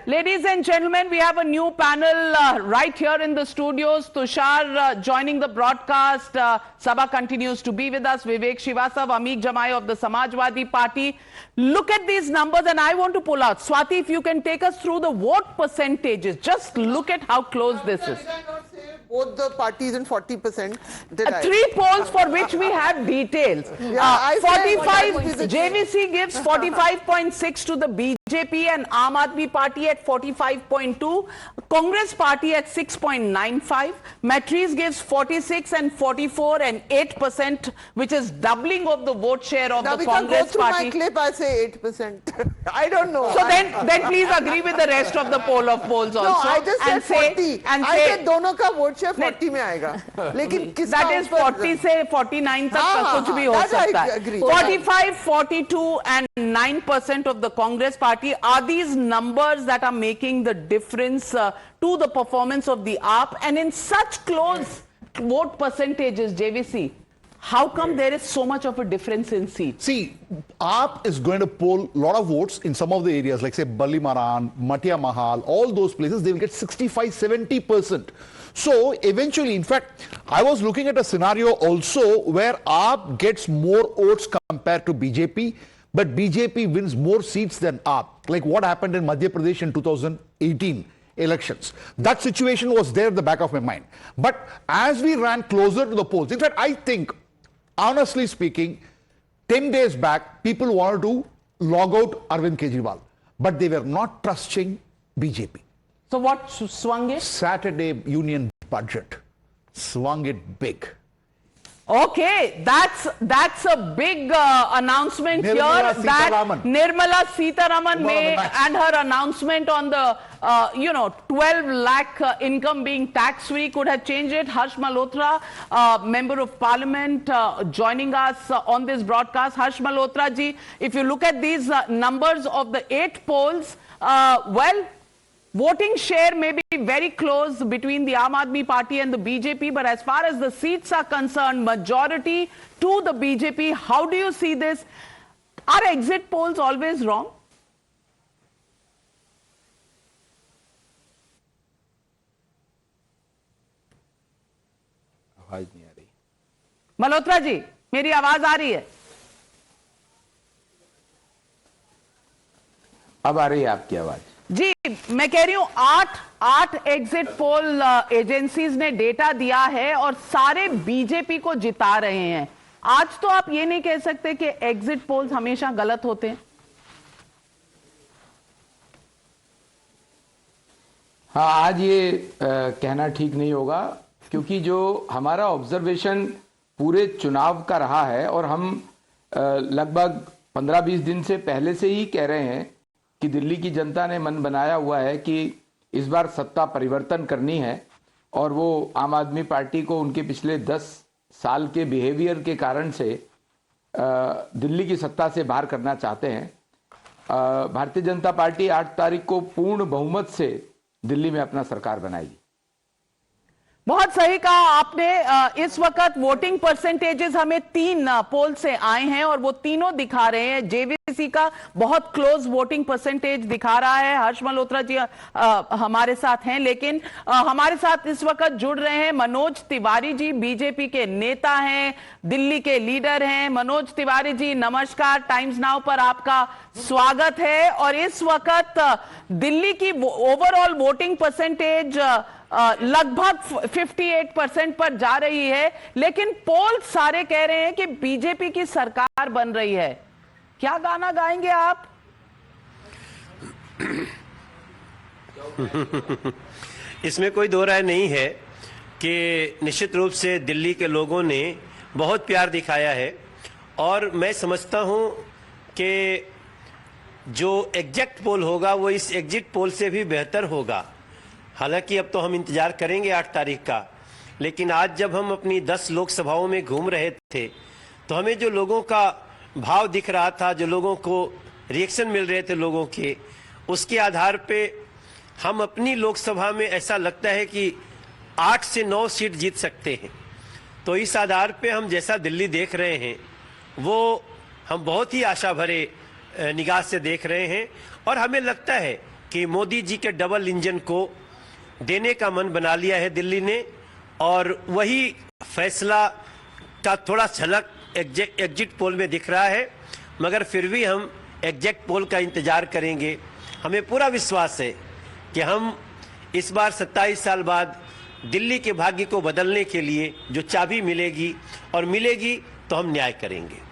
Ladies and gentlemen, we have a new panel right here in the studios. Tushar joining the broadcast. Sabha continues to be with us. Vivek Srivastava, Ameek Jamai of the Samajwadi Party. Look at these numbers and I want to pull out. Swati, if you can take us through the vote percentages. Just look at how close this is. Did I not say both the parties in 40%? Three polls for which we have details. 45, JVC gives 45.6 to the BJP and Aam Aadmi Party at 45.2, Congress Party at 6.95, Matrice gives 46 and 44 and 8%, which is doubling of the vote share of the Congress go Party. My clip, I say 8%. I don't know. So then please agree with the rest of the poll of polls also. No, I just said 40. I said दोनों का vote share 40 में आएगा. लेकिन किसका that is 40 से 49 तक कुछ भी हो सकता है. 45, 42 and 9% of the Congress Party. Are these numbers that are making the difference to the performance of the AAP? And in such close vote percentages, JVC, how come there is so much of a difference in seats? See, AAP is going to poll a lot of votes in some of the areas, like say Ballimaran, Matia Mahal, all those places, they will get 65-70%. So eventually, in fact, I was looking at a scenario also where AAP gets more votes compared to BJP, but BJP wins more seats than AAP, like what happened in Madhya Pradesh in 2018 elections. That situation was there at the back of my mind. But as we ran closer to the polls, in fact, I think, honestly speaking, 10 days back, people wanted to log out Arvind Kejriwal, but they were not trusting BJP. So what swung it? Saturday Union Budget swung it big. Okay, that's a big announcement Nirmala here that Sitharaman. Nirmala Sitharaman made, and her announcement on the 12 lakh income being tax-free could have changed it. Harsh Malhotra, Member of Parliament, joining us on this broadcast. Harsh Malhotra ji, if you look at these numbers of the 8 polls, well, voting share may be very close between the Aam Aadmi Party and the BJP, but as far as the seats are concerned, majority to the BJP. How do you see this? Are exit polls always wrong? आवाज नहीं आ रही. मल्होत्रा जी, मेरी आवाज आ रही है? अब आ रही है आपकी आवाज. जी, मैं कह रही हूं 8 एग्जिट पोल एजेंसीज ने डेटा दिया है और सारे बीजेपी को जिता रहे हैं. आज तो आप ये नहीं कह सकते कि एग्जिट पोल्स हमेशा गलत होते हैं. हाँ, आज ये कहना ठीक नहीं होगा, क्योंकि जो हमारा ऑब्जर्वेशन पूरे चुनाव का रहा है, और हम लगभग 15-20 दिन से पहले से ही कह रहे हैं कि दिल्ली की जनता ने मन बनाया हुआ है कि इस बार सत्ता परिवर्तन करनी है, और वो आम आदमी पार्टी को उनके पिछले 10 साल के बिहेवियर के कारण से दिल्ली की सत्ता से बाहर करना चाहते हैं. भारतीय जनता पार्टी 8 तारीख को पूर्ण बहुमत से दिल्ली में अपना सरकार बनाएगी. बहुत सही कहा आपने. इस वक्त वोटिंग परसेंटेजेस हमें 3 पोल से आए हैं और वो तीनों दिखा रहे हैं. जेवीसी का बहुत क्लोज वोटिंग परसेंटेज दिखा रहा है. हर्ष मल्होत्रा जी हमारे साथ हैं, लेकिन हमारे साथ इस वक्त जुड़ रहे हैं मनोज तिवारी जी, बीजेपी के नेता हैं, दिल्ली के लीडर हैं. मनोज तिवारी जी नमस्कार, टाइम्स नाउ पर आपका स्वागत है. और इस वक्त दिल्ली की ओवरऑल वोटिंग परसेंटेज लगभग 58% पर जा रही है, लेकिन पोल सारे कह रहे हैं कि बीजेपी की सरकार बन रही है. क्या गाना गाएंगे आप? इसमें कोई दो राय नहीं है कि निश्चित रूप से दिल्ली के लोगों ने बहुत प्यार दिखाया है, और मैं समझता हूं कि जो एग्जैक्ट पोल होगा वो इस एग्जिट पोल से भी बेहतर होगा. हालांकि अब तो हम इंतजार करेंगे 8 तारीख का, लेकिन आज जब हम अपनी 10 लोकसभाओं में घूम रहे थे तो हमें जो लोगों का भाव दिख रहा था, जो लोगों को रिएक्शन मिल रहे थे लोगों के, उसके आधार पे हम अपनी लोकसभा में ऐसा लगता है कि 8 से 9 सीट जीत सकते हैं. तो इस आधार पे हम जैसा दिल्ली देख रहे हैं वो हम बहुत ही आशा भरे निगाह से देख रहे हैं, और हमें लगता है कि मोदी जी के डबल इंजन को देने का मन बना लिया है दिल्ली ने, और वही फैसला का थोड़ा झलक एग्जिट पोल में दिख रहा है। मगर फिर भी हम एग्जैक्ट पोल का इंतजार करेंगे। हमें पूरा विश्वास है कि हम इस बार 27 साल बाद दिल्ली के भाग्य को बदलने के लिए जो चाबी मिलेगी, और मिलेगी तो हम न्याय करेंगे।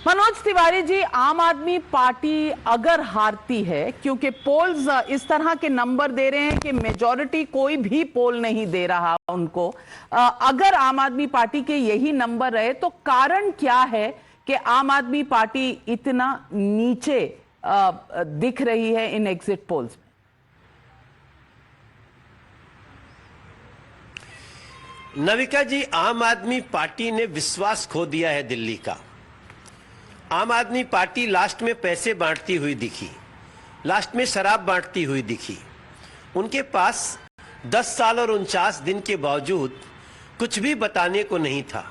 मनोज तिवारी जी, आम आदमी पार्टी अगर हारती है, क्योंकि पोल्स इस तरह के नंबर दे रहे हैं कि मेजॉरिटी कोई भी पोल नहीं दे रहा उनको, अगर आम आदमी पार्टी के यही नंबर रहे तो कारण क्या है कि आम आदमी पार्टी इतना नीचे दिख रही है इन एग्जिट पोल्स में? नविका जी, आम आदमी पार्टी ने विश्वास खो दिया है दिल्ली का। आम आदमी पार्टी लास्ट में पैसे बांटती हुई दिखी, लास्ट में शराब बांटती हुई दिखी। उनके पास 10 साल और 49 दिन के बावजूद कुछ भी बताने को नहीं था।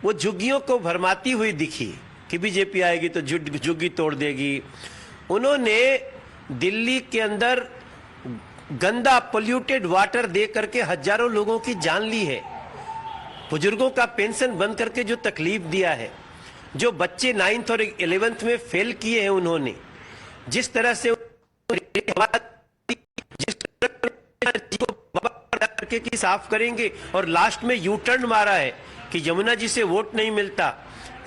वो झुग्गियों को भरमाती हुई दिखी कि बीजेपी आएगी तो झुग्गी तोड़ देगी। उन्होंने दिल्ली के अंदर गंदा पोल्यूटेड वाटर दे करके हजारों लोगों की जान ली है। बुजुर्गों का पेंशन बंद करके जो तकलीफ दिया है, जो बच्चे 9th और 11th में फेल किए हैं उन्होंने, जिस तरह से करके की साफ करेंगे और लास्ट में यू टर्न मारा है कि यमुना जी से वोट नहीं मिलता।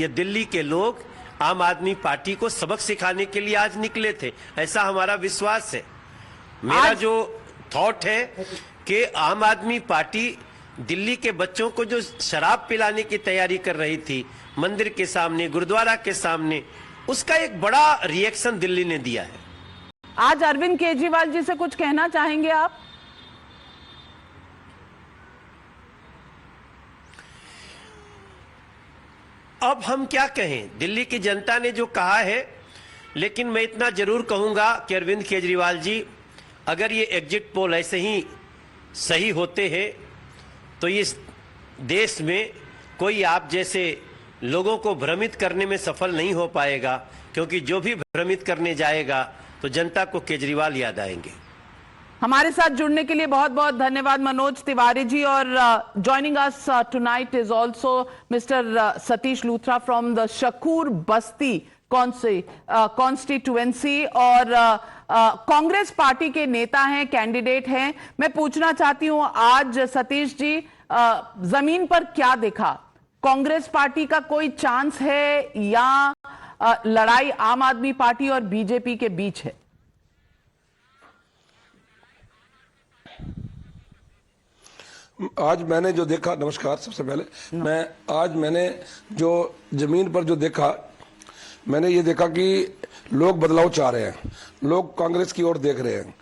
ये दिल्ली के लोग आम आदमी पार्टी को सबक सिखाने के लिए आज निकले थे, ऐसा हमारा विश्वास है। मेरा जो थॉट है कि आम आदमी पार्टी दिल्ली के बच्चों को जो शराब पिलाने की तैयारी कर रही थी मंदिर के सामने, गुरुद्वारा के सामने, उसका एक बड़ा रिएक्शन दिल्ली ने दिया है। आज अरविंद केजरीवाल जी से कुछ कहना चाहेंगे आप? अब हम क्या कहें, दिल्ली की जनता ने जो कहा है, लेकिन मैं इतना जरूर कहूंगा कि अरविंद केजरीवाल जी, अगर ये एग्जिट पोल ऐसे ही सही होते हैं तो इस देश में कोई आप जैसे लोगों को भ्रमित करने में सफल नहीं हो पाएगा, क्योंकि जो भी भ्रमित करने जाएगा तो जनता को केजरीवाल याद आएंगे। हमारे साथ जुड़ने के लिए बहुत बहुत धन्यवाद मनोज तिवारी जी। और joining us tonight is also mister Satish Luthra from the Shakur Basti constituency, और कांग्रेस पार्टी के नेता हैं, कैंडिडेट हैं। मैं पूछना चाहती हूं आज सतीश जी, जमीन पर क्या दिखा? कांग्रेस पार्टी का कोई चांस है या लड़ाई आम आदमी पार्टी और बीजेपी के बीच है? आज मैंने जो देखा, नमस्कार सबसे पहले, मैंने जो जमीन पर जो देखा, मैंने ये देखा कि लोग बदलाव चाह रहे हैं, लोग कांग्रेस की ओर देख रहे हैं,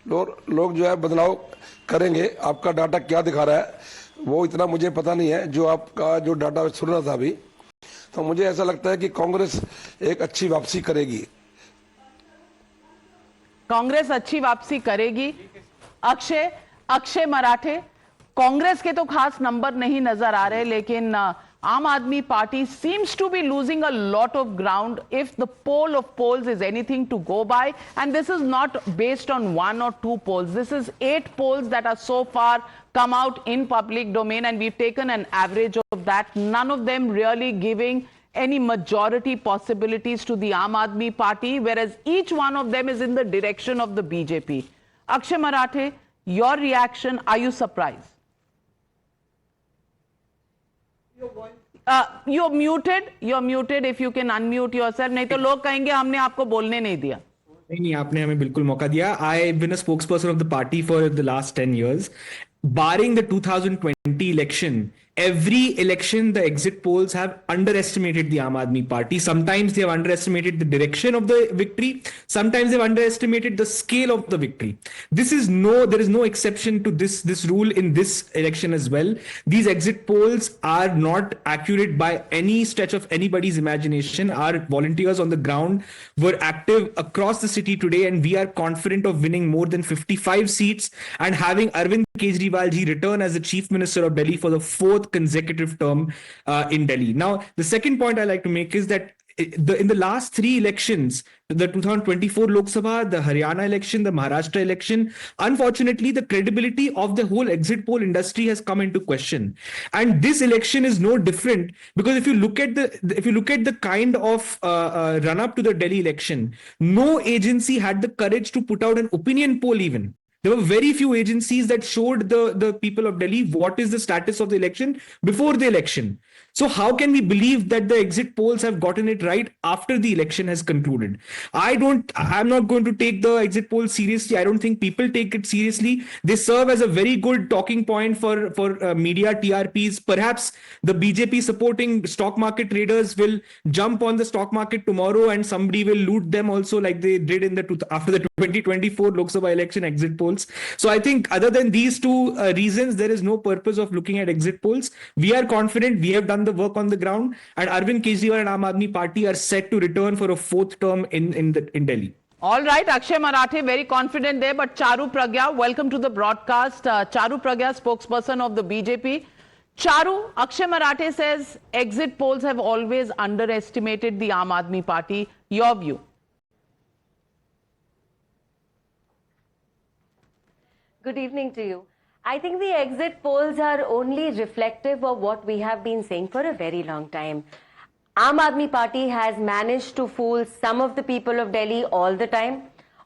लोग जो है बदलाव करेंगे। आपका डाटा क्या दिखा रहा है वो इतना मुझे पता नहीं है, जो आपका जो डाटा सुन रहा था अभी, तो मुझे ऐसा लगता है कि कांग्रेस एक अच्छी वापसी करेगी। कांग्रेस अच्छी वापसी करेगी। अक्षय मराठे, कांग्रेस के तो खास नंबर नहीं नजर आ रहे, लेकिन आम आदमी party seems to be losing a lot of ground if the poll of polls is anything to go by, and this is not based on 1 or 2 polls. This is 8 polls that are so far come out in public domain, and we've taken an average of that. None of them really giving any majority possibilities to the Aam Aadmi Party, whereas each one of them is in the direction of the BJP. Akshay Marathe, your reaction, are you surprised? You're muted. If you can unmute yourself. नहीं तो लोग कहेंगे हमने आपको बोलने नहीं दिया। नहीं, आपने हमें बिल्कुल मौका दिया। I've been a spokesperson of the party for the last 10 years. Barring the 2020 election, every election the exit polls have underestimated the Aam Aadmi Party. Sometimes they have underestimated the direction of the victory. Sometimes they've underestimated the scale of the victory. There is no exception to this rule in this election as well. These exit polls are not accurate by any stretch of anybody's imagination. Our volunteers on the ground were active across the city today, and we are confident of winning more than 55 seats and having Arvind Kejriwal ji return as the Chief Minister of Delhi for the 4th consecutive term in Delhi. Now, the second point I like to make is that in the last three elections, the 2024 Lok Sabha, the Haryana election, the Maharashtra election, unfortunately, the credibility of the whole exit poll industry has come into question. And this election is no different, because if you look at the kind of run up to the Delhi election, no agency had the courage to put out an opinion poll even. There were very few agencies that showed the people of Delhi what is the status of the election before the election. So how can we believe that the exit polls have gotten it right after the election has concluded? I'm not going to take the exit polls seriously. I don't think people take it seriously. They serve as a very good talking point for media TRPs. Perhaps the BJP supporting stock market traders will jump on the stock market tomorrow and somebody will loot them also, like they did after the 2024 Lok Sabha election exit polls. So I think other than these two reasons, there is no purpose of looking at exit polls. We are confident. We have done the work on the ground, and Arvind Kejriwal and Aam Aadmi Party are set to return for a fourth term in Delhi. All right, Akshay Marathe, very confident there. But Charu Pragya, welcome to the broadcast. Charu Pragya, spokesperson of the BJP. Charu, Akshay Marathe says exit polls have always underestimated the Aam Aadmi Party. Your view? Good evening to you. I think the exit polls are only reflective of what we have been saying for a very long time. Aam Aadmi Party has managed to fool some of the people of Delhi all the time,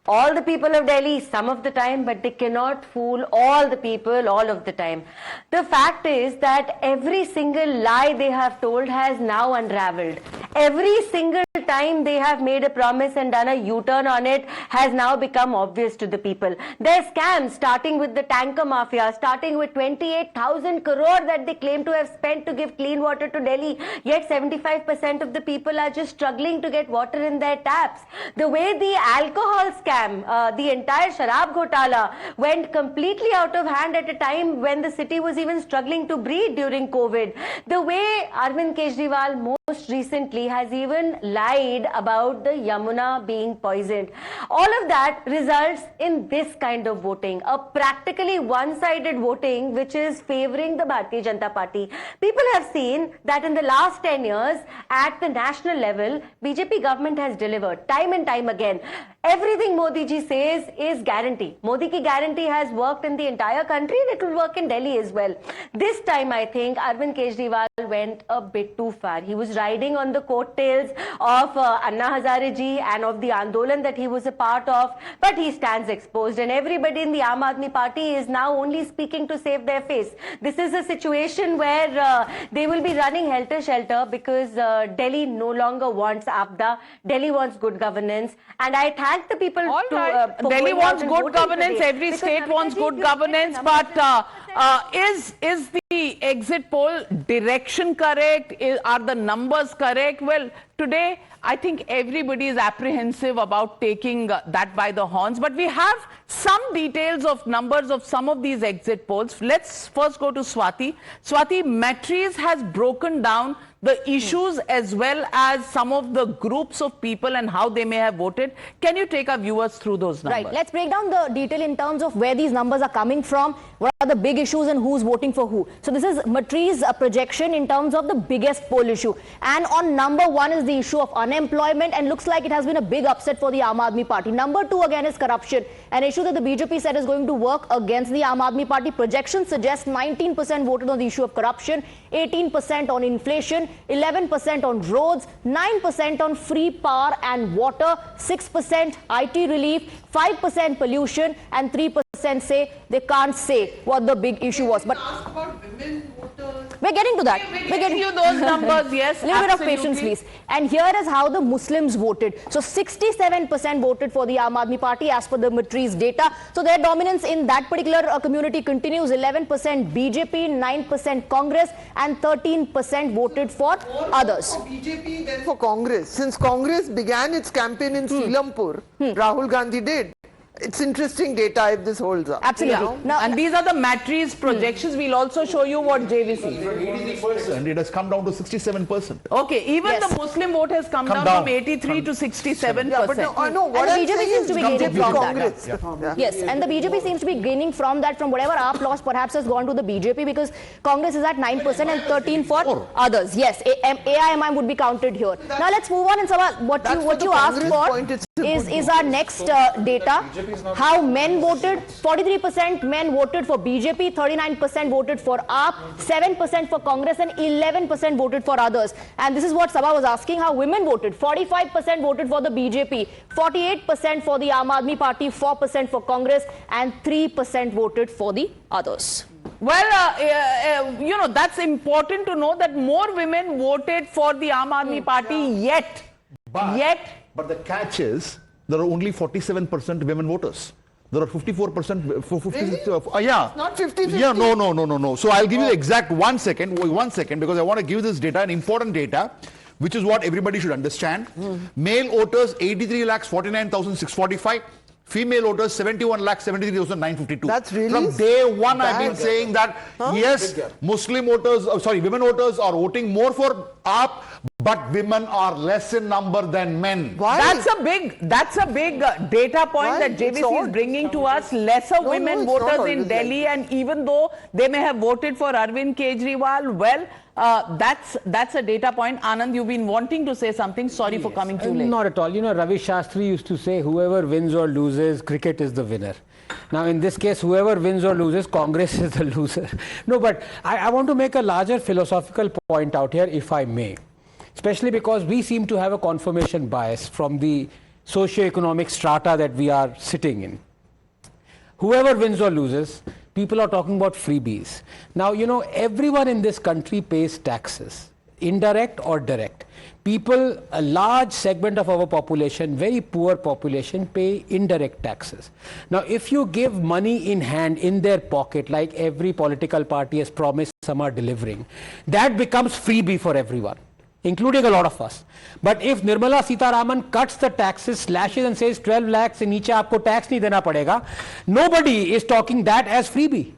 all the people of Delhi some of the time, but they cannot fool all the people all of the time. The fact is that every single lie they have told has now unraveled. Every single time they have made a promise and done a U-turn on it has now become obvious to the people. Their scams, starting with the tanker mafia, starting with 28,000 crore that they claim to have spent to give clean water to Delhi, yet 75% of the people are just struggling to get water in their taps. The way the alcohol scam, the entire Sharab Ghotala went completely out of hand at a time when the city was even struggling to breathe during COVID. The way Arvind Kejriwal most recently has even lied about the Yamuna being poisoned. All of that results in this kind of voting, a practically one-sided voting which is favoring the Bharatiya Janata Party. People have seen that in the last 10 years at the national level, BJP government has delivered time and time again. Everything Modi ji says is guarantee. Modi ki guarantee has worked in the entire country and it will work in Delhi as well. This time I think Arvind Kejriwal went a bit too far. He was riding on the coattails of Anna Hazare ji and of the Andolan that he was a part of, but he stands exposed and everybody in the Aam Aadmi Party is now only speaking to save their face. This is a situation where they will be running helter-skelter because Delhi no longer wants Abda. Delhi wants good governance, and I thank the people for Delhi going out wants and good voting governance. today. Every Because state Navita wants ji, good if you look at governance. the But numbers, is the exit poll direction correct? Are the numbers correct? Well, today I think everybody is apprehensive about taking that by the horns. But we have some details of numbers of some of these exit polls. Let's first go to Swati. Swati, Matrix has broken down the issues as well as some of the groups of people and how they may have voted. Can you take our viewers through those numbers? Right. Let's break down the detail in terms of where these numbers are coming from, what are the big issues and who's voting for who. So this is Matrix's projection in terms of the biggest poll issue. And on number one is the issue of unemployment, and looks like it has been a big upset for the Aam Aadmi Party. Number two again is corruption, an issue that the BJP said is going to work against the Aam Aadmi Party. Projections suggest 19% voted on the issue of corruption, 18% on inflation, 11% on roads, 9% on free power and water, 6% IT relief, 5% pollution, and 3% say they can't say what the big issue was. But we're getting to that. We're getting you those numbers, yes. A little bit of absolutely. patience, please. And here is how the Muslims voted. So 67% voted for the Aam Aadmi Party as per the Matrix data. So their dominance in that particular community continues. 11% BJP, 9% Congress, and 13% voted for others. BJP then for Congress. Since Congress began its campaign in Srilampur, Rahul Gandhi did. It's interesting data if this holds up. Absolutely. Yeah. Now, And these are the matriz projections. We'll also show you what JVC. 83%. It has come down to 67%. Okay, even Yes. the Muslim vote has come down from 83 to 67%. Yeah, but no, what And I'm BJP saying seems is to be gaining BJP from that. Congress. Yeah. Yes, and the BJP seems to be gaining from that, from whatever AAP loss perhaps has gone to the BJP, because Congress is at 9% and 13 for others. Yes, AIMI would be counted here. Now let's move on, and Sabha, what That's you what the asked Congress for point, it's a good is our next data. How men voted. 43% men voted for BJP, 39% voted for AAP, 7% for Congress, and 11% voted for others. And this is what Sabha was asking, how women voted. 45% voted for the BJP, 48% for the Aam Aadmi Party, 4% for Congress, and 3% voted for the others. Well, that's important to know that more women voted for the Aam Aadmi Party yet. But the catch is, there are only 47% women voters. There are 54% for 50. Yeah. Not 50-50. Yeah, no. So I'll give you the exact 1 second, because I want to give this data, an important data, which is what everybody should understand. Male voters 83,49,645. Female voters 71,73,952. That's really From day one, I've bad. been saying that yes, women voters are voting more for AAP, but women are less in number than men. Why? That's a big data point Why? that It's JVC is odd. bringing to us. Lesser women it's not voters always in like Delhi, and even though they may have voted for Arvind Kejriwal, well, that's a data point. Anand, you've been wanting to say something. Sorry for coming too late. Not at all. You know, Ravi Shastri used to say, whoever wins or loses, cricket is the winner. Now, in this case, whoever wins or loses, Congress is the loser. No, but I want to make a larger philosophical point out here, if I may. Especially because we seem to have a confirmation bias from the socio-economic strata that we are sitting in. Whoever wins or loses, people are talking about freebies. Now, you know, everyone in this country pays taxes, indirect or direct. People, a large segment of our population, very poor population, pay indirect taxes. Now, if you give money in hand, in their pocket, like every political party has promised some are delivering, that becomes freebie for everyone, including a lot of us. But if Nirmala Sitharaman cuts the taxes, slashes and says 12 lakhs se niche aapko tax nahi dena padega, nobody is talking that as freebie.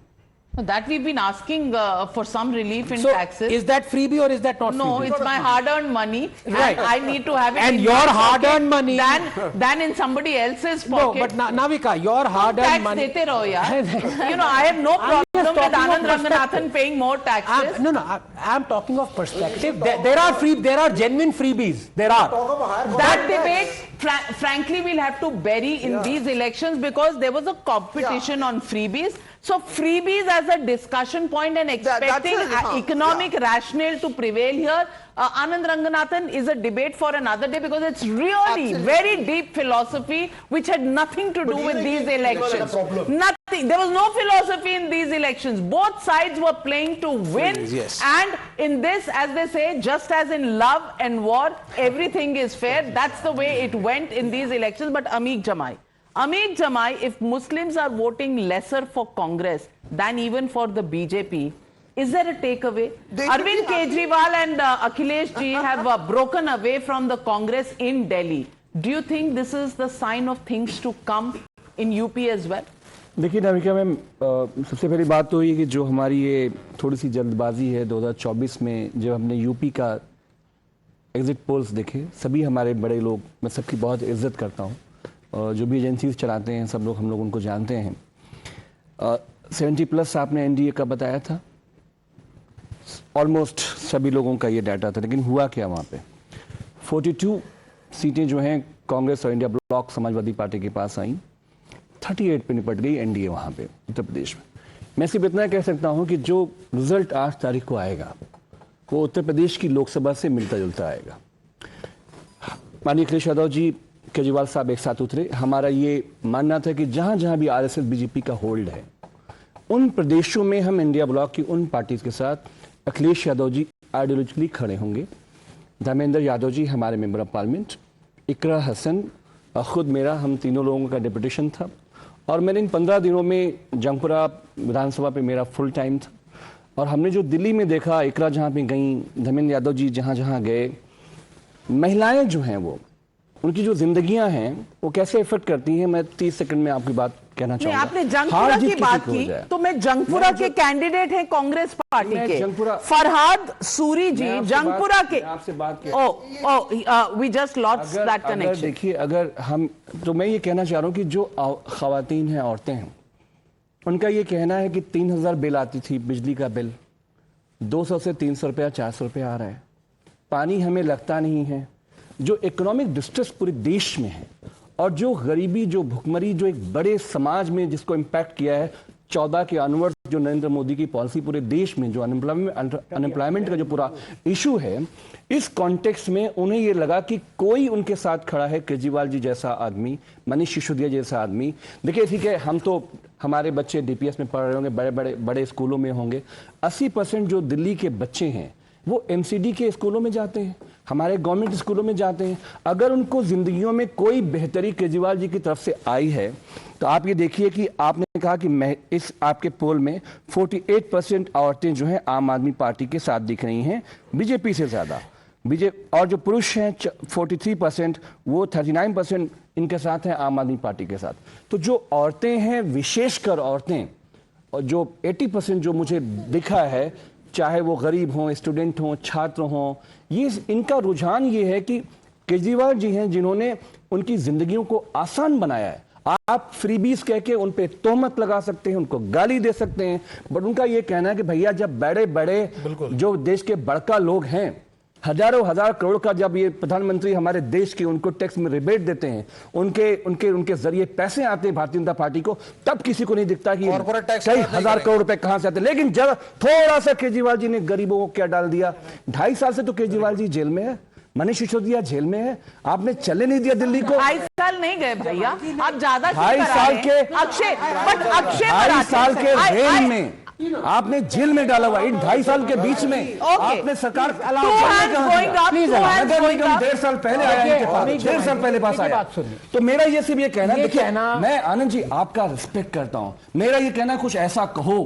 That we've been asking for some relief in So taxes. is that freebie or is that not No, freebie? it's my hard-earned money, Right. and I need to have it. And in your my pocket hard-earned money- than in somebody else's No, pocket. but Navika, your hard-earned Tax money. dete raho yaar. I have no I'm just problem with talking of Anand Ranganathan perspective. paying more taxes. I'm talking of perspective. There are genuine freebies. There are. That debate, frankly, we'll have to bury in these elections, because there was a competition on freebies. So freebies as a discussion point and expecting economic rationale to prevail here, Anand Ranganathan, is a debate for another day, because it's really very deep philosophy which had nothing to do with these elections. Nothing. There was no philosophy in these elections. Both sides were playing to win. And in this, as they say, just as in love and war, everything is fair. That's the way it went in these elections. But Ameek Jamai, if Muslims are voting lesser for Congress than even for the BJP, is there a takeaway? Arvind Kejriwal and Akhilesh ji have broken away from the Congress in Delhi. Do you think this is the sign of things to come in UP as well? देखिए Navika ma'am, सबसे पहली बात तो ये कि जो हमारी ये थोड़ी सी जल्दबाजी है 2024 में जब हमने यूपी का एग्जिट पोल्स देखे, सभी हमारे बड़े लोग, मैं सबकी बहुत इज्जत करता हूँ, जो भी एजेंसीज चलाते हैं सब लोग, हम लोग उनको जानते हैं। 70+ आपने एनडीए का बताया था, ऑलमोस्ट सभी लोगों का ये डाटा था, लेकिन हुआ क्या वहाँ पे? 42 सीटें जो हैं कांग्रेस और इंडिया ब्लॉक समाजवादी पार्टी के पास आई, 38 पे निपट गई एनडीए वहाँ पे उत्तर प्रदेश में। मैं सिर्फ इतना कह सकता हूँ कि जो रिजल्ट 8 तारीख को आएगा वो उत्तर प्रदेश की लोकसभा से मिलता जुलता आएगा। माननीय अखिलेश यादव जी, केजरीवाल साहब एक साथ उतरे। हमारा ये मानना था कि जहाँ जहाँ भी आरएसएस बीजेपी का होल्ड है, उन प्रदेशों में हम इंडिया ब्लॉक की उन पार्टीज के साथ अखिलेश यादव जी आइडियोलॉजिकली खड़े होंगे। धर्मेंद्र यादव जी हमारे मेंबर ऑफ पार्लियामेंट, इकरा हसन, खुद मेरा, हम तीनों लोगों का डेपुटेशन था, और मैंने इन 15 दिनों में जंगपुरा विधानसभा पे मेरा फुल टाइम था। और हमने जो दिल्ली में देखा, इकरा जहाँ पे गई, धर्मेंद्र यादव जी जहाँ जहाँ गए, महिलाएं जो हैं वो उनकी जो जिंदगियां हैं वो कैसे इफेक्ट करती हैं, मैं 30 सेकंड में आपकी बात कहना नहीं, चाहूंगा। आपने जंगपुरा की बात की, तो मैं जंगपुरा के कैंडिडेट हैं कांग्रेस पार्टी के फरहाद सूरी जी, जंगपुरा के। आपसे बात we just lost that connection. देखिए, अगर हम, तो मैं ये कहना चाह रहा हूं कि जो खवातीन हैं, औरतें हैं, उनका ये कहना है कि 3000 बिल आती थी, बिजली का बिल 200 से 300 रुपया, 400 रुपया आ रहा है, पानी हमें लगता नहीं है। जो इकोनॉमिक डिस्ट्रेस पूरे देश में है और जो गरीबी, जो भुखमरी, जो एक बड़े समाज में जिसको इम्पैक्ट किया है 14 के ऑनवर्ड, जो नरेंद्र मोदी की पॉलिसी पूरे देश में, जो अनएम्प्लॉयमेंट का जो पूरा इशू है, इस कॉन्टेक्स्ट में उन्हें ये लगा कि कोई उनके साथ खड़ा है, केजरीवाल जी जैसा आदमी, मनीष सिसोदिया जैसा आदमी। देखिए, ठीक है, हम तो, हमारे बच्चे डीपीएस में पढ़ रहे होंगे, बड़े स्कूलों में होंगे। 80% जो दिल्ली के बच्चे हैं वो एमसीडी के स्कूलों में जाते हैं, हमारे गवर्नमेंट स्कूलों में जाते हैं। अगर उनको जिंदगियों में कोई बेहतरी केजरीवाल जी की तरफ से आई है, तो आप ये देखिए कि आपने कहा कि मैं इस आपके पोल में 48% औरतें जो हैं आम आदमी पार्टी के साथ दिख रही हैं, बीजेपी से ज्यादा। और जो पुरुष हैं 43%, वो 39% इनके साथ हैं आम आदमी पार्टी के साथ। तो जो औरतें हैं, विशेषकर औरतें, और जो 80% जो मुझे दिखा है, चाहे वो गरीब हों, स्टूडेंट हों, छात्र हों, ये इनका रुझान ये है कि केजरीवाल जी हैं जिन्होंने उनकी जिंदगियों को आसान बनाया है। आप फ्रीबीज कह के उन पे तोहमत लगा सकते हैं, उनको गाली दे सकते हैं, बट उनका ये कहना है कि भैया, जब बड़े बड़े जो देश के बड़का लोग हैं, हजारों हजार करोड़ का जब ये प्रधानमंत्री हमारे देश के उनको टैक्स में रिबेट देते हैं, उनके जरिए पैसे आते हैं भारतीय जनता पार्टी को, तब किसी को नहीं दिखता कि कई हजार करोड़ रुपए कहां से आते हैं। लेकिन जब थोड़ा सा केजरीवाल जी ने गरीबों को क्या डाल दिया, 2.5 साल से तो केजरीवाल जी जेल में है, मनीष सिसोदिया जेल में है, आपने चले नहीं दिया दिल्ली को। 2.5 साल नहीं गए भैया, आप ज्यादा 2.5 साल के अक्षय 2.5 साल के रेल में आपने जेल में डाला हुआ। इन 2.5 साल के बीच में आपने सरकार नगर निगम 1.5 साल पहले आया, 1.5 साल पहले पास आया। तो मेरा ये सिर्फ ये कहना है, देखिए, मैं आनंद जी आपका रिस्पेक्ट करता हूं, मेरा ये कहना कुछ ऐसा कहो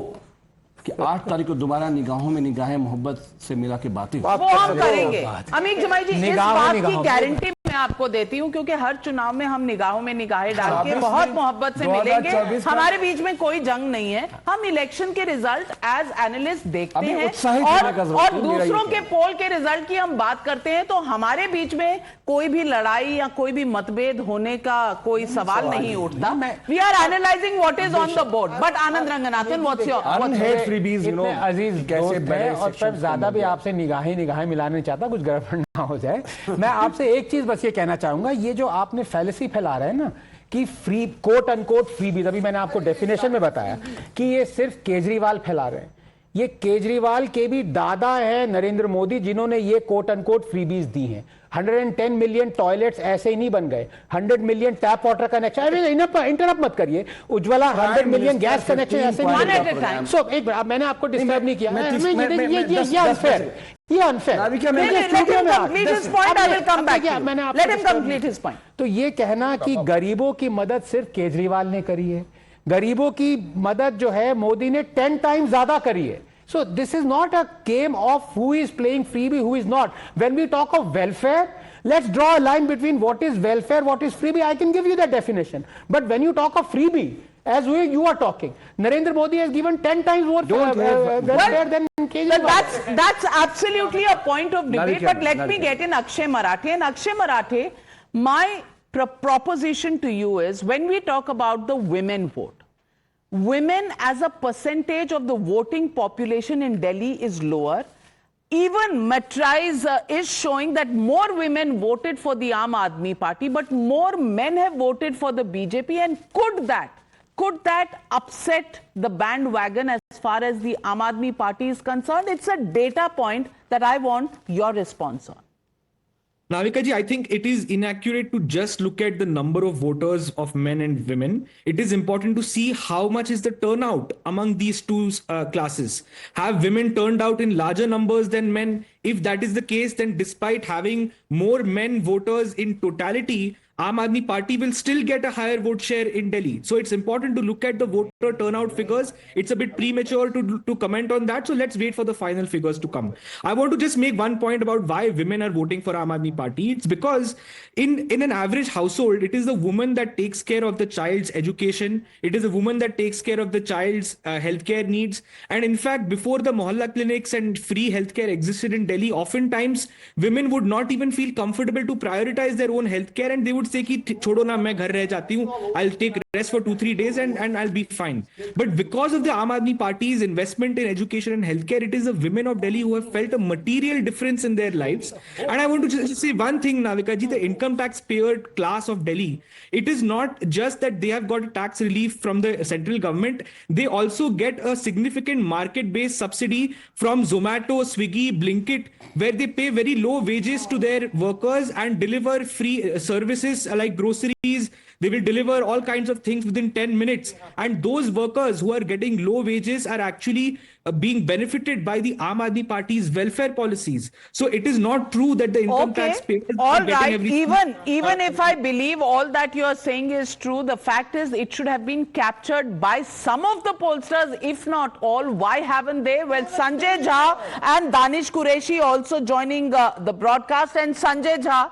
कि 8 तारीख को दोबारा निगाहों में निगाहें मोहब्बत से मिला के बातें वो हम करेंगे। अमीर जमाई जी, इस बात की गारंटी मैं आपको देती हूं, क्योंकि हर चुनाव में हम निगाहों में निगाहें डाल के बहुत मोहब्बत से मिलेंगे। हमारे बीच में कोई जंग नहीं है। हम इलेक्शन के रिजल्ट एज एनालिस्ट देखते हैं और दूसरों के पोल के रिजल्ट की हम बात करते हैं, तो हमारे बीच में कोई भी लड़ाई या कोई भी मतभेद होने का कोई सवाल नहीं उठता। We are analysing what is on the board. But Anand Ranganathan, what's your अजीज दोस्त है, और पर ज्यादा भी आपसे निगाहें मिलाने चाहता, कुछ गड़बड़ ना हो जाए। मैं आपसे एक चीज बस ये कहना चाहूंगा, ये जो आपने फैलेसी फैला रहे हैं ना कि फ्री, कोट अनकोट फ्रीबीज, अभी मैंने आपको डेफिनेशन में बताया कि ये सिर्फ केजरीवाल फैला रहे हैं। ये केजरीवाल के भी दादा है नरेंद्र मोदी, जिन्होंने ये कोट अनकोट फ्रीबीज दी हैं। 110 मिलियन टॉयलेट्स ऐसे ही नहीं बन गए, 100 million tap water connection, interrupt मत करिए, उज्ज्वला 100 मिलियन गैस कनेक्शन ऐसे नहीं। सो एक बार मैंने आपको डिस्टर्ब नहीं किया, ये अनफेयर। तो ये कहना कि गरीबों की मदद सिर्फ केजरीवाल ने करी है, गरीबों की मदद जो है मोदी ने 10 टाइम ज्यादा करी है। So this is not a game of who is playing freebie, who is not. When we talk of welfare, let's draw a line between what is welfare, what is freebie. I can give you that definition. But when you talk of freebie, as you are talking, Narendra Modi has given 10 times more welfare than Kejriwal. That's absolutely a point of debate. But let me get in Akshay Marathe. And Akshay Marathe, my proposition to you is, when we talk about the women vote, women as a percentage of the voting population in Delhi is lower. Even Matrise is showing that more women voted for the Aam Aadmi Party, but more men have voted for the BJP. And could that upset the bandwagon as far as the Aam Aadmi Party is concerned? It's a data point that I want your response on. Navika ji, I think it is inaccurate to just look at the number of voters of men and women. It is important to see how much is the turnout among these two classes. Have women turned out in larger numbers than men? If that is the case, then despite having more men voters in totality, Aam Aadmi Party will still get a higher vote share in Delhi. So it's important to look at the voter turnout figures. It's a bit premature to comment on that. So let's wait for the final figures to come. I want to just make one point about why women are voting for Aam Aadmi Party. It's because in an average household, it is the woman that takes care of the child's education. It is a woman that takes care of the child's healthcare needs. And in fact, before the mohalla clinics and free healthcare existed in Delhi, oftentimes women would not even feel comfortable to prioritize their own healthcare, and they would say ki chodo na, main ghar reh jati hu, I'll take rest for 2-3 days and I'll be fine. But because of the Aam Aadmi Party's investment in education and healthcare, it is the women of Delhi who have felt a material difference in their lives. And I want to just say one thing, Navika ji, the income taxpayer class of Delhi, it is not just that they have got a tax relief from the central government, they also get a significant market-based subsidy from Zomato, Swiggy, Blinkit, where they pay very low wages to their workers and deliver free services like groceries. They will deliver all kinds of things within 10 minutes. And those workers who are getting low wages are actually being benefited by the Aam Aadmi Party's welfare policies. So it is not true that the income tax payers all are getting right. everything. Even if I believe all that you are saying is true, the fact is it should have been captured by some of the pollsters, if not all. Why haven't they? Well, Sanjay Jha and Danish Qureshi also joining the broadcast. And Sanjay Jha,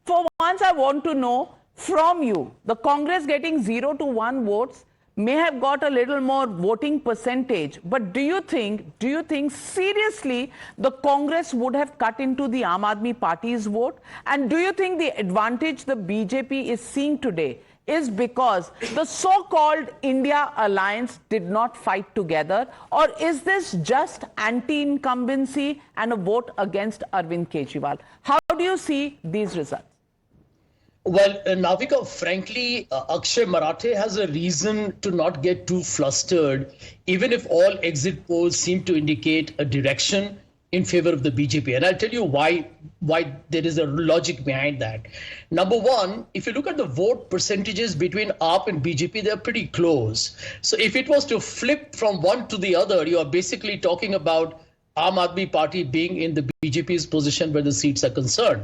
for once I want to know from you, the Congress getting 0 to 1 votes may have got a little more voting percentage, but do you think seriously the Congress would have cut into the Aam Aadmi Party's vote? And do you think the advantage the BJP is seeing today is because the so-called India alliance did not fight together, or is this just anti-incumbency and a vote against Arvind Kejriwal? How do you see these results? Well, Navika, frankly, Akshay Marathe has a reason to not get too flustered, even if all exit polls seem to indicate a direction in favor of the BJP. And I'll tell you why there is a logic behind that. Number one, if you look at the vote percentages between AAP and BJP, they're pretty close. So if it was to flip from one to the other, you are basically talking about Aam Aadmi Party being in the BJP's position where the seats are concerned.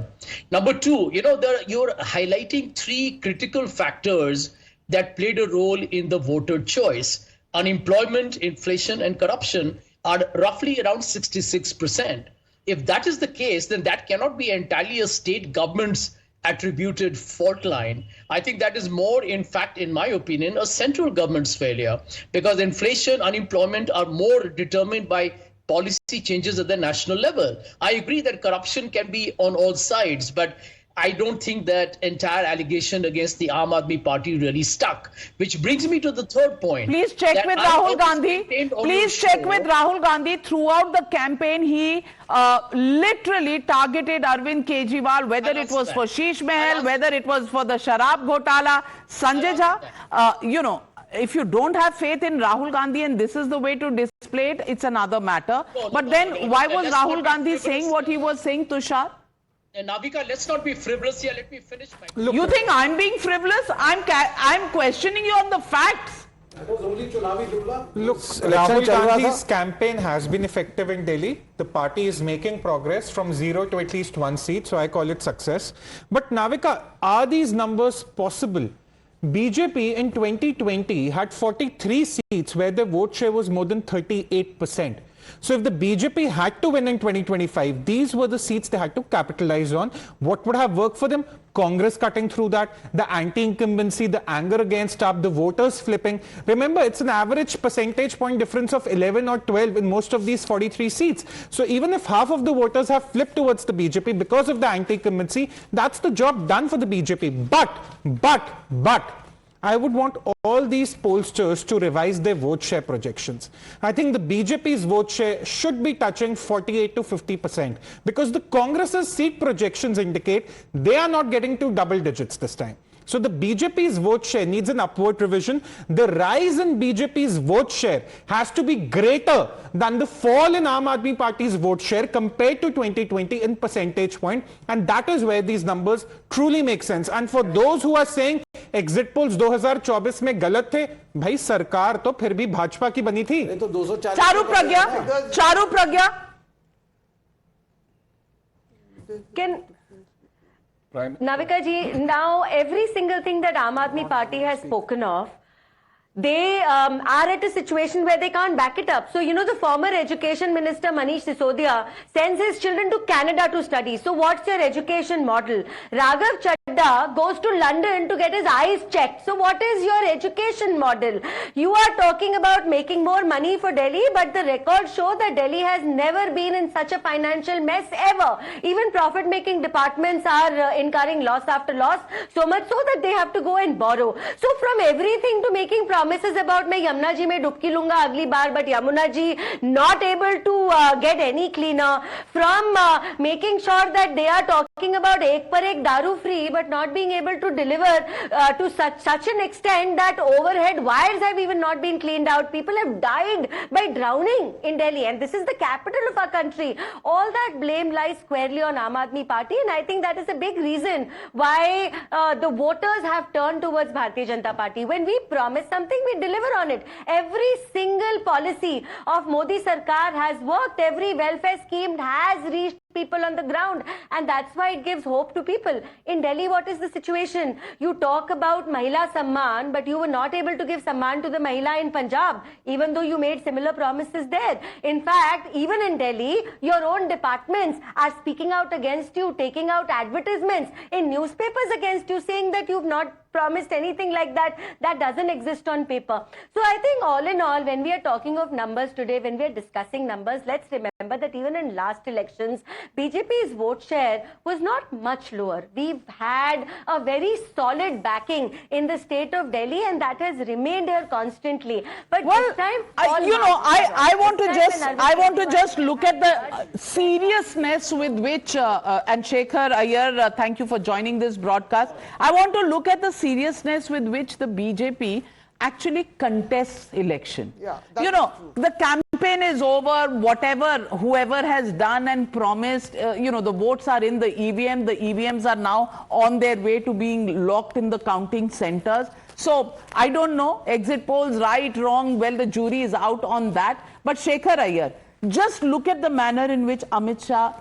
Number two, you're highlighting 3 critical factors that played a role in the voter choice. Unemployment, inflation, and corruption are roughly around 66%. If that is the case, then that cannot be entirely a state government's attributed fault line. I think that is more, in fact, in my opinion, a central government's failure, because inflation, unemployment are more determined by policy changes at the national level. I agree that corruption can be on all sides, but I don't think that entire allegation against the Aam Aadmi Party really stuck. Which brings me to the third point. Please check with Rahul Gandhi. Please check with Rahul Gandhi. Throughout the campaign, he literally targeted Arvind Kejriwal, whether it was for Sheesh Mahal, whether it was for the Sharab Ghotala. Sanjay Jha, if you don't have faith in Rahul Gandhi and this is the way to display it, it's another matter. But then why was Rahul Gandhi saying what he was saying, Tushar? Navika, let's not be frivolous here. Let me finish my... You think I'm being frivolous? I'm questioning you on the facts. Look, Rahul Gandhi's campaign has been effective in Delhi. The party is making progress from 0 to at least 1 seat, so I call it success. But Navika, are these numbers possible? BJP in 2020 had 43 seats where the vote share was more than 38%. So if the BJP had to win in 2025, these were the seats they had to capitalize on. What would have worked for them? Congress cutting through that, the anti-incumbency, the anger against AAP, the voters flipping. Remember, it's an average percentage point difference of 11 or 12 in most of these 43 seats. So even if half of the voters have flipped towards the BJP because of the anti-incumbency, that's the job done for the BJP. But, I would want all these pollsters to revise their vote share projections. I think the BJP's vote share should be touching 48 to 50% because the Congress's seat projections indicate they are not getting to double digits this time. So the BJP's vote share needs an upward revision. The rise in BJP's vote share has to be greater than the fall in Aam Aadmi Party's vote share compared to 2020 in percentage point. And that is where these numbers truly make sense. And for those who are saying exit polls 2024 में गलत थे, भाई सरकार तो फिर भी भाजपा की बनी थी। तो 240 चारू प्रज्ञा Navika ji, now every single thing that Aam Aadmi Party has spoken of, they are at a situation where they can't back it up. So, you know, the former Education Minister Manish Sisodia sends his children to Canada to study. So, what's your education model? Raghav Chadda goes to London to get his eyes checked. So, what is your education model? You are talking about making more money for Delhi, but the records show that Delhi has never been in such a financial mess ever. Even profit-making departments are incurring loss after loss, so much so that they have to go and borrow. So, from everything to making promises about मैं यमुना जी में डुबकी लूंगा अगली बार, but Yamuna ji not able to get any cleaner, from making sure that they are talking about ek par ek daru free, but not being able to deliver to such an extent that overhead wires have even not been cleaned out. People have died by drowning in Delhi, and this is the capital of our country. All that blame lies squarely on Aam Aadmi Party, and I think that is a big reason why the voters have turned towards Bharatiya Janata Party. When we promise something, we deliver on it. Every single policy of Modi Sarkar has worked. Every welfare scheme has reached people on the ground, and that's why it gives hope to people. In Delhi, what is the situation? You talk about Mahila Samman, but you were not able to give Samman to the Mahila in Punjab, even though you made similar promises there. In fact, even in Delhi, your own departments are speaking out against you, taking out advertisements in newspapers against you, saying that you've not promised anything like that. That doesn't exist on paper. So I think all in all, when we are talking of numbers today, when we are discussing numbers, let's remember that even in last elections, BJP's vote share was not much lower. We've had a very solid backing in the state of Delhi, and that has remained here constantly. But this time, I want to just look at the seriousness with which, and Shekhar Iyer, thank you for joining this broadcast. I want to look at the seriousness with which the BJP actually contests election. Yeah, the campaign is over, whoever has done and promised, the votes are in the EVM. The EVMs are now on their way to being locked in the counting centers. So I don't know, exit polls, right, wrong, well, the jury is out on that. But Shekhar Iyer, just look at the manner in which Amit Shah,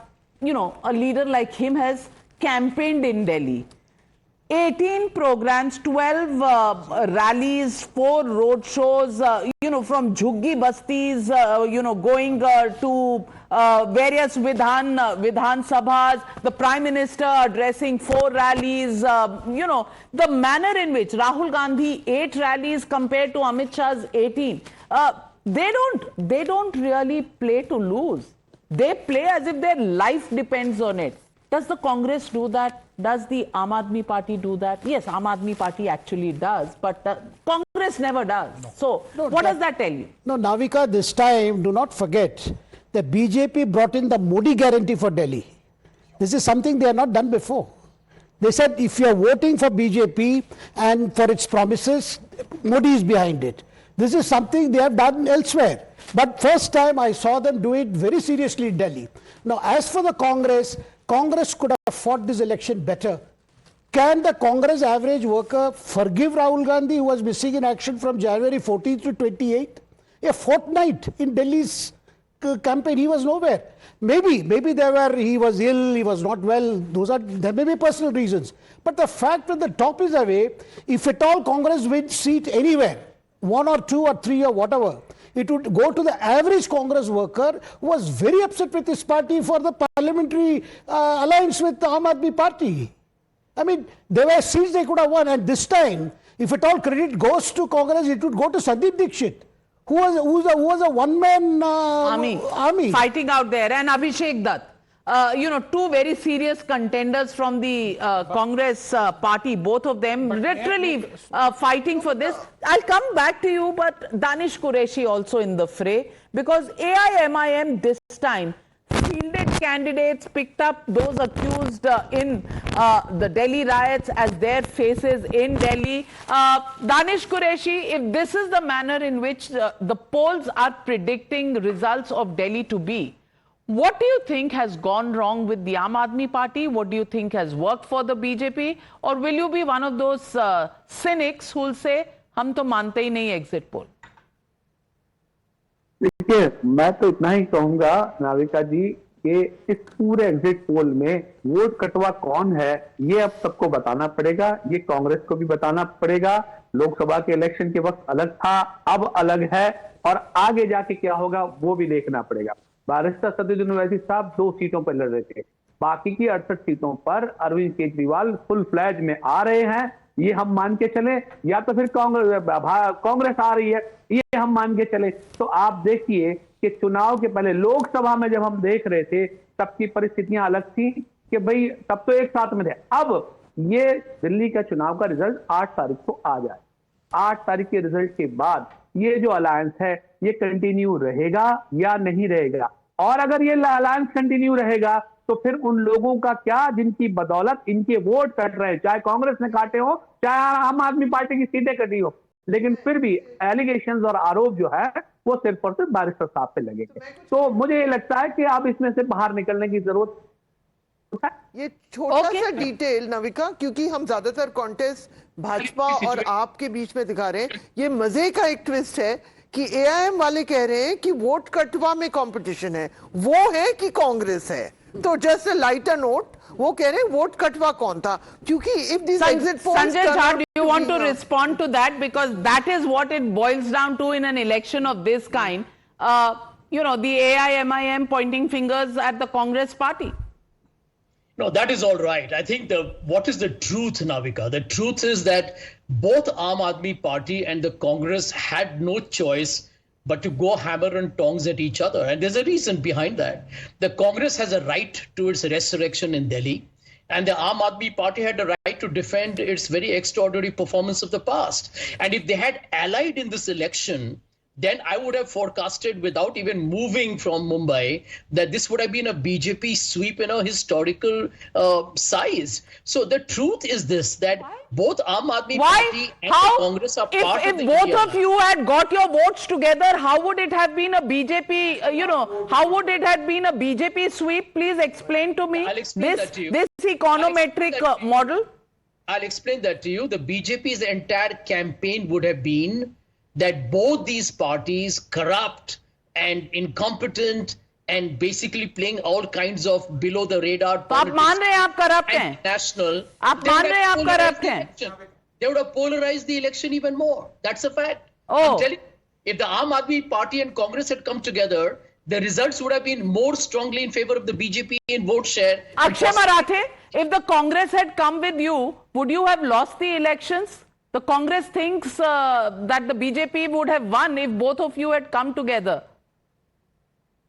a leader like him has campaigned in Delhi. 18 programs, 12 rallies, 4 road shows, from Jhuggi Bastis, going to various Vidhan Sabhas, the Prime Minister addressing 4 rallies, the manner in which Rahul Gandhi 8 rallies compared to Amit Shah's 18. They don't really play to lose. They play as if their life depends on it. Does the Congress do that? Does the Aam Aadmi Party do that? Yes, Aam Aadmi Party actually does, but Congress never does. So, what does that tell you? No, Navika, this time, do not forget that BJP brought in the Modi guarantee for Delhi. This is something they have not done before. They said if you are voting for BJP and for its promises, Modi is behind it. This is something they have done elsewhere. But first time I saw them do it very seriously in Delhi. Now, as for the Congress could have fought this election better. Can the Congress average worker forgive Rahul Gandhi, who was missing in action from January 14th to 28th? A fortnight in Delhi's campaign, he was nowhere. Maybe he was ill, he was not well. There may be personal reasons. But the fact that the top is away, if at all Congress wins seat anywhere, 1 or 2 or 3 or whatever, it would go to the average Congress worker who was very upset with his party for the parliamentary alliance with the Aam Aadmi Party. I mean, there were seats they could have won, and this time, if at all credit goes to Congress, it would go to Sandeep Dixit, who was a one-man army fighting out there, and Abhishek Dutt. 2 very serious contenders from the Congress party, both of them literally fighting for this. I'll come back to you, but Danish Qureshi also in the fray, because AIMIM this time fielded candidates, picked up those accused in the Delhi riots as their faces in Delhi. Danish Qureshi, if this is the manner in which the polls are predicting results of Delhi to be, what do you think has gone wrong with the Aam Aadmi Party? What do you think has worked for the BJP? Or will you be one of those cynics who will say, हम तो मानते ही नहीं exit poll? देखिए, मैं तो इतना ही कहूंगा नाविका जी कि इस पूरे एग्जिट पोल में वोट कटवा कौन है ये अब सबको बताना पड़ेगा, ये कांग्रेस को भी बताना पड़ेगा। लोकसभा के इलेक्शन के वक्त अलग था, अब अलग है, और आगे जाके क्या होगा वो भी देखना पड़ेगा। बैरिस्टर सदुद्दीन ओवैसी साहब 2 सीटों पर लड़ रहे थे, बाकी की 68 सीटों पर अरविंद केजरीवाल फुल फ्लैज में आ रहे हैं, ये हम मान के चले, या तो फिर कांग्रेस आ रही है ये हम मान के चले। तो आप देखिए कि चुनाव के पहले लोकसभा में जब हम देख रहे थे तब की परिस्थितियां अलग थी कि भाई तब तो एक साथ में थे। अब ये दिल्ली का चुनाव का रिजल्ट 8 तारीख को आ जाए, 8 तारीख के रिजल्ट के बाद ये जो अलायंस है ये कंटिन्यू रहेगा या नहीं रहेगा, और अगर ये अलायंस कंटिन्यू रहेगा तो फिर उन लोगों का क्या जिनकी बदौलत इनके वोट कट रहे हैं, चाहे कांग्रेस ने काटे हो चाहे आम आदमी पार्टी की सीटें कटी हो, लेकिन फिर भी एलिगेशंस और आरोप जो है वो सिर्फ और सिर्फ बैरिस्टर साहब पे लगेंगे। तो मुझे ये लगता है कि अब इसमें से बाहर निकलने की जरूरत है। ये छोटा सा डिटेल नविका, क्योंकि हम ज्यादातर कॉन्टेस्ट भाजपा और आप के बीच में दिखा रहे हैं, ये मजे का एक ट्विस्ट है कि एआईएम वाले कह रहे हैं कि वोट कटवा में कंपटीशन है, वो है कि कांग्रेस है। तो जस्ट अ लाइटर नोट, वो कह रहे हैं वोट कटवा कौन था, क्योंकि if this exit polls Sanjay Jha, do you want to respond to that, because that is what it boils down to in an election of this kind, you know, the AIMIM pointing fingers at the Congress party. No, that is all right. I think what is the truth, Navika? The truth is that both Aam Aadmi Party and the Congress had no choice but to go hammer and tongs at each other. And there's a reason behind that. The Congress has a right to its resurrection in Delhi, and the Aam Aadmi Party had a right to defend its very extraordinary performance of the past. And if they had allied in this election, then I would have forecasted without even moving from Mumbai that this would have been a BJP sweep in a historical size. So the truth is this, that both Aam Aadmi Party and the Congress are part of the If both India. of you had got your votes together, how would it have been a BJP, how would it have been a BJP sweep? Please explain to me I'll explain that to you. this econometric model. I'll explain that to you. The BJP's entire campaign would have been that both these parties corrupt and incompetent and basically playing all kinds of below the radar आप मान रहे हैं आप corrupt हैं? national. आप मान रहे हैं आप करप्ट हैं? They would have polarized the election even more. That's a fact. Oh. I'm telling you, if the Aam Aadmi Party and Congress had come together, the results would have been more strongly in favor of the BJP in vote share. Akshay Marathe, if the Congress had come with you, would you have lost the elections? The Congress thinks that the BJP would have won if both of you had come together.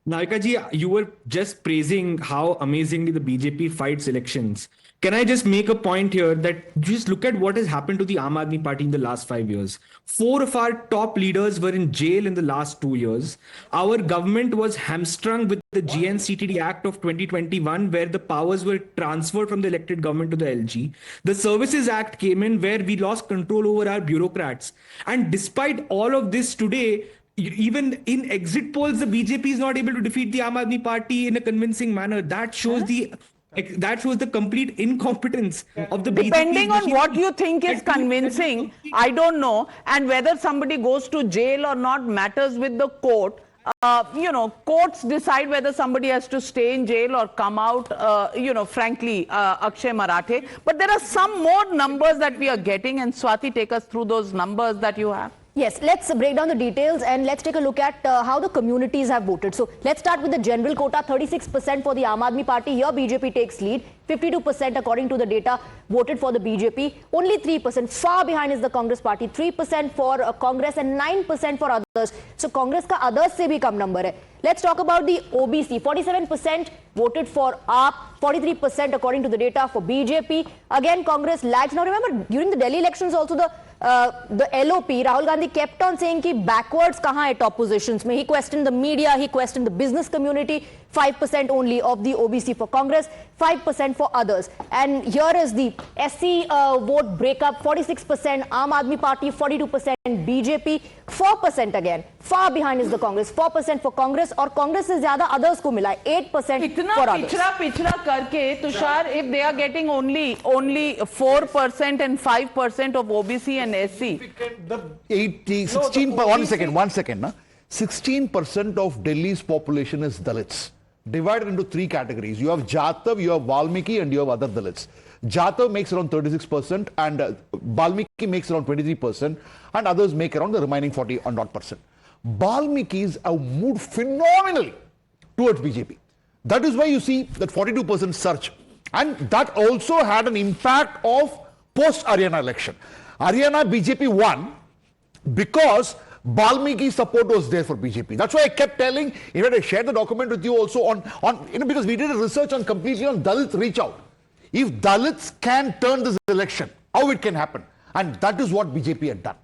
Navika ji, you were just praising how amazingly the BJP fights elections. Can I just make a point here that just look at what has happened to the Aam Aadmi Party in the last 5 years. 4 of our top leaders were in jail in the last 2 years. Our government was hamstrung with the GNCTD Act of 2021, where the powers were transferred from the elected government to the LG. The Services Act came in, where we lost control over our bureaucrats. And despite all of this today, even in exit polls, the BJP is not able to defeat the Aam Aadmi Party in a convincing manner. That shows the complete incompetence of the BJP. Depending on what you think is convincing, I don't know, and whether somebody goes to jail or not matters with the court. Courts decide whether somebody has to stay in jail or come out, frankly, Akshay Marathe. But there are some more numbers that we are getting, and Swati, take us through those numbers that you have. Yes, let's break down the details and let's take a look at how the communities have voted. So let's start with the general quota. 36% for the Aam Aadmi Party. Here BJP takes lead. 52% according to the data voted for the BJP. Only 3%, far behind is the Congress Party. 3% for Congress and 9% for others. So Congress ka others se bhi kam number hai. Let's talk about the OBC. 47% voted for AAP. 43% according to the data for BJP. Again, Congress lags. Now remember, during the Delhi elections also the LOP, Rahul Gandhi kept on saying ki backwards kahan hai top positions mein. He questioned the media, he questioned the business community. 5% only of the OBC for Congress, 5% for others. And here is the SC vote breakup. 46% Aam Aadmi Party, 42% BJP, 4% again. Far behind is the Congress. 4% for Congress, और Congress से ज़्यादा others को मिला 8% for others. पिछड़ा करके Tushar, if they are getting only 4% and 5% of OBC and SC. 16 of Delhi's population is Dalits. divided into three categories. You have Jatav, you have Valmiki, and you have other Dalits. Jatav makes around 36%, and Valmiki makes around 23%, and others make around the remaining 40% Valmikis have moved phenomenally towards BJP. That is why you see that 42% surge. And that also had an impact of post-Haryana election. Haryana BJP won because Valmiki support was there for BJP. That's why I kept telling, in fact I shared the document with you also on because we did a research on completely on Dalit reach out. If Dalits can turn this election, how it can happen? And that is what BJP had done.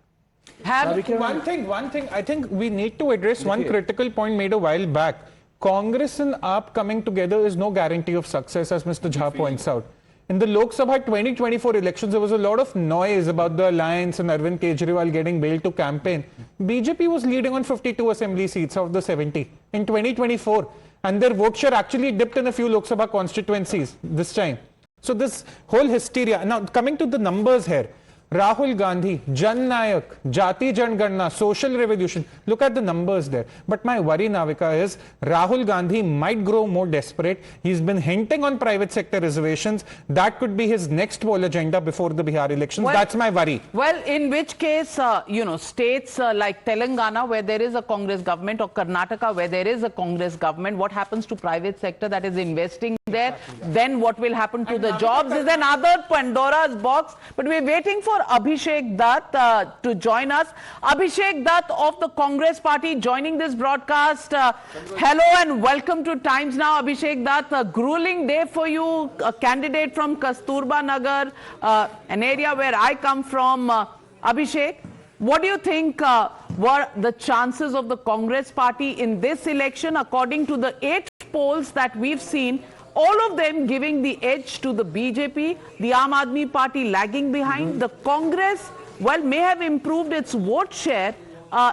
One thing, I think we need to address one critical point made a while back. Congress and AAP coming together is no guarantee of success, as Mr. Jha points out. In the Lok Sabha 2024 elections, there was a lot of noise about the alliance and Arvind Kejriwal getting bailed to campaign. BJP was leading on 52 assembly seats out of the 70 in 2024. And their vote share actually dipped in a few Lok Sabha constituencies this time. So this whole hysteria. Now, coming to the numbers here. Rahul Gandhi, Jan Nayak, Jati Janganna, Social Revolution. Look at the numbers there. But my worry, Navika, is Rahul Gandhi might grow more desperate. He's been hinting on private sector reservations. That could be his next poll agenda before the Bihar elections. Well, that's my worry. Well, in which case, states like Telangana, where there is a Congress government, or Karnataka, where there is a Congress government, what happens to private sector that is investing there? Then what will happen to the jobs is another Pandora's box. But we're waiting for Abhishek Dutt to join us. Abhishek Dutt of the Congress Party joining this broadcast. Hello and welcome to Times Now. Abhishek Dutt, a grueling day for you, a candidate from Kasturba Nagar, an area where I come from. Abhishek, what do you think were the chances of the Congress Party in this election? According to the 8 polls that we've seen, all of them giving the edge to the BJP, the Aam Aadmi Party lagging behind. The Congress, well, may have improved its vote share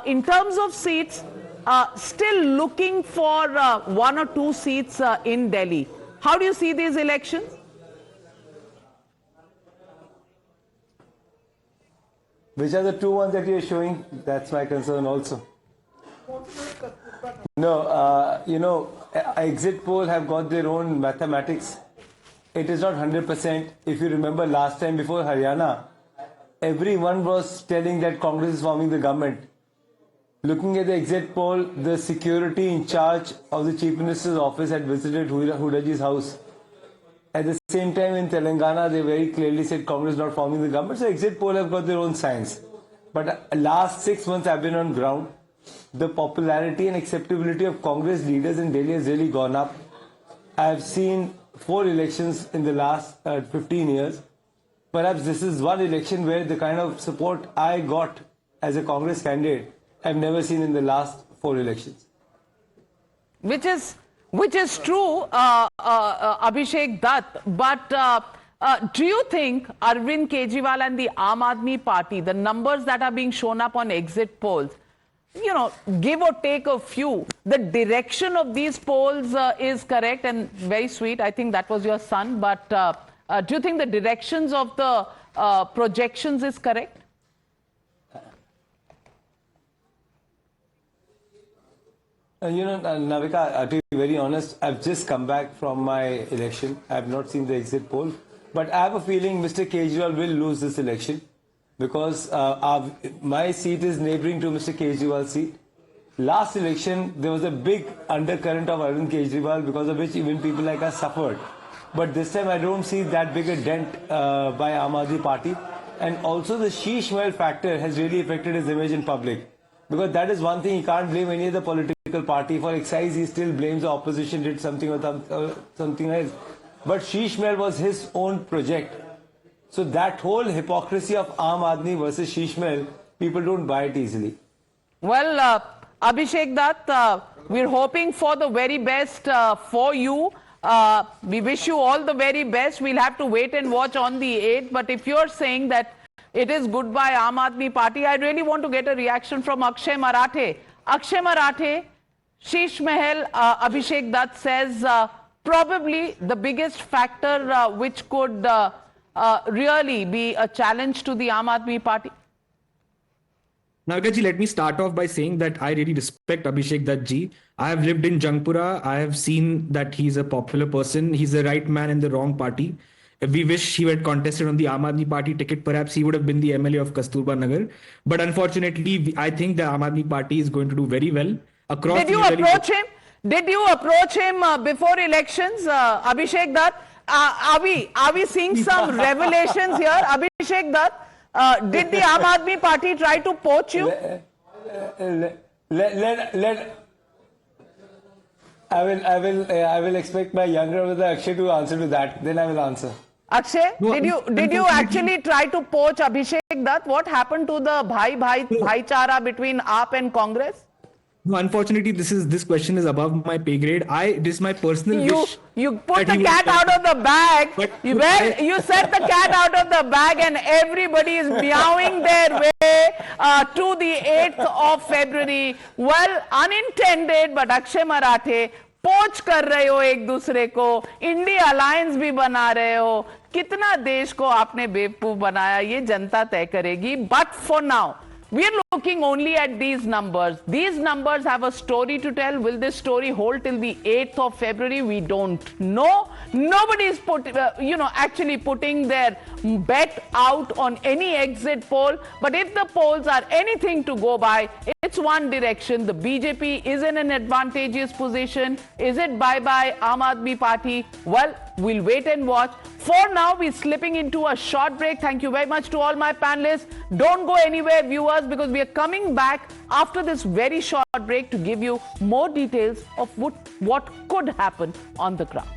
in terms of seats, still looking for 1 or 2 seats in Delhi. How do you see these elections? Which are the 2 ones that you're showing? That's my concern also. No, exit poll have got their own mathematics. It is not 100%. If you remember last time before Haryana, everyone was telling that Congress is forming the government. Looking at the exit poll, the security in charge of the Chief Minister's office had visited Hudaji's house. At the same time in Telangana, they very clearly said Congress is not forming the government. So exit poll have got their own science. But last 6 months I've been on ground. The popularity and acceptability of Congress leaders in Delhi has really gone up. I have seen 4 elections in the last 15 years. Perhaps this is one election where the kind of support I got as a Congress candidate I've never seen in the last 4 elections. Which is true, Abhishek Dutt. But do you think Arvind Kejriwal and the Aam Aadmi Party, the numbers that are being shown up on exit polls, give or take a few, the direction of these polls is correct and very sweet? I think that was your son. But do you think the directions of the projections is correct? Navika, to be very honest, I've just come back from my election. I have not seen the exit poll. But I have a feeling Mr. Kejriwal will lose this election, because my seat is neighboring to Mr. Kejriwal's seat. Last election, there was a big undercurrent of Arvind Kejriwal, because of which even people like us suffered. But this time, I don't see that big a dent by Aam Aadmi Party. And also, the Sheesh Mahal factor has really affected his image in public. Because that is one thing, he can't blame any other political party. For excise, he still blames the opposition did something or something else. But Sheesh Mahal was his own project. So that whole hypocrisy of Aam Aadmi versus Sheesh Mahal, people don't buy it easily. Well, Abhishek Dutt, we're hoping for the very best for you. We wish you all the very best. We'll have to wait and watch on the 8th. But if you're saying that it is goodbye Aam Aadmi Party, I really want to get a reaction from Akshay Marathe. Akshay Marathe, Sheesh Mahal, Abhishek Dutt says probably the biggest factor which could really be a challenge to the Aam Aadmi Party. Navika ji, let me start off by saying that I really respect Abhishek Dutt ji. I have lived in Jangpura. I have seen that he's a popular person. He's the right man in the wrong party. If we wish he had contested on the Aam Aadmi Party ticket, perhaps he would have been the MLA of Kasturba Nagar. But unfortunately, I think the Aam Aadmi Party is going to do very well across. Did you approach him? Did you approach him before elections, Abhishek Dutt? Are we seeing some revelations here, Abhishek Dutt? Did the Aam Aadmi Party try to poach you? I will expect my younger brother Akshay to answer to that. Then I will answer. Akshay, did you actually try to poach Abhishek Dutt? What happened to the bhaichara between AAP and Congress? No, unfortunately, this question is above my pay grade. This is my personal wish. You put the cat out of the bag. You set the cat out of the bag, and everybody is meowing their way to the 8th of February. Well, unintended, but Akshay Marathe पोच कर रहे हो एक दूसरे को, India alliance भी बना रहे हो, कितना देश को आपने बेवकूफ बनाया ये जनता तय करेगी. But for now, we are looking only at these numbers. These numbers have a story to tell. Will this story hold till the 8th of February? We don't know. Nobody is actually putting their bet out on any exit poll. But if the polls are anything to go by, it's one direction. The BJP is in an advantageous position. Is it bye-bye Aam Aadmi Party? Well, we'll wait and watch. For now, we're slipping into a short break. Thank you very much to all my panelists. Don't go anywhere, viewers, because we are coming back after this very short break to give you more details of what could happen on the ground.